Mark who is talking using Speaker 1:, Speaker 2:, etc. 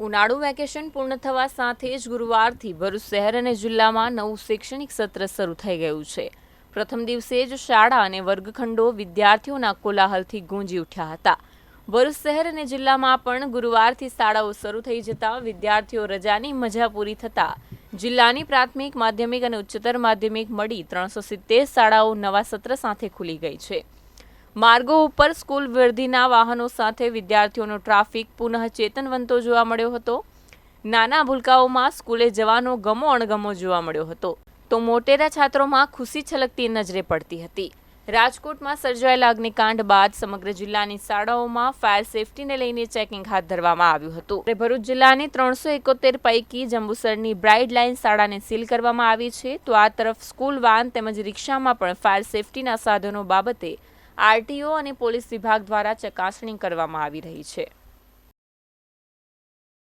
Speaker 1: ઉનાળુ વેકેશન પૂર્ણ થવા સાથે જ ગુરુવારથી ભરૂચ શહેર અને જિલ્લામાં નવું શૈક્ષણિક સત્ર શરૂ થઈ ગયું છે. પ્રથમ દિવસે જ શાળા અને વર્ગખંડો વિદ્યાર્થીઓના કોલાહલથી ગુંજી ઉઠ્યા હતા. ભરૂચ શહેર અને જિલ્લામાં પણ ગુરુવારથી શાળાઓ શરૂ થઈ જતા વિદ્યાર્થીઓ રજાની મજા પૂરી થતા જિલ્લાની પ્રાથમિક, માધ્યમિક અને ઉચ્ચતર માધ્યમિક મળી 370 શાળાઓ નવા સત્ર સાથે ખુલી ગઈ છે. માર્ગો ઉપર સ્કૂલ વર્ધીના વાહનો સાથે વિદ્યાર્થીઓનો ટ્રાફિક પુનઃ ચેતનવંતો જોવા મળ્યો હતો. નાના ભૂલકાઓમાં સ્કૂલે જવાનો ગમો અણગમો જોવા મળ્યો હતો, તો મોટેરા છાત્રોમાં ખુશી છલકતી નજરે પડતી હતી. રાજકોટમાં સર્જાયેલા અગ્નિકાંડ બાદ સમગ્ર જિલ્લાની શાળાઓમાં ફાયર સેફટીને લઈને ચેકિંગ હાથ ધરવામાં આવ્યું હતું. ભરૂચ જિલ્લાની 371 પૈકી જંબુસરની બ્રાઇડ લાઇન શાળાને સીલ કરવામાં આવી છે, તો આ તરફ સ્કૂલ વાન તેમજ રિક્ષામાં પણ ફાયર સેફટીના સાધનો બાબતે આરટીઓ અને પોલીસ વિભાગ દ્વારા ચકાસણી કરવામાં આવી રહી છે.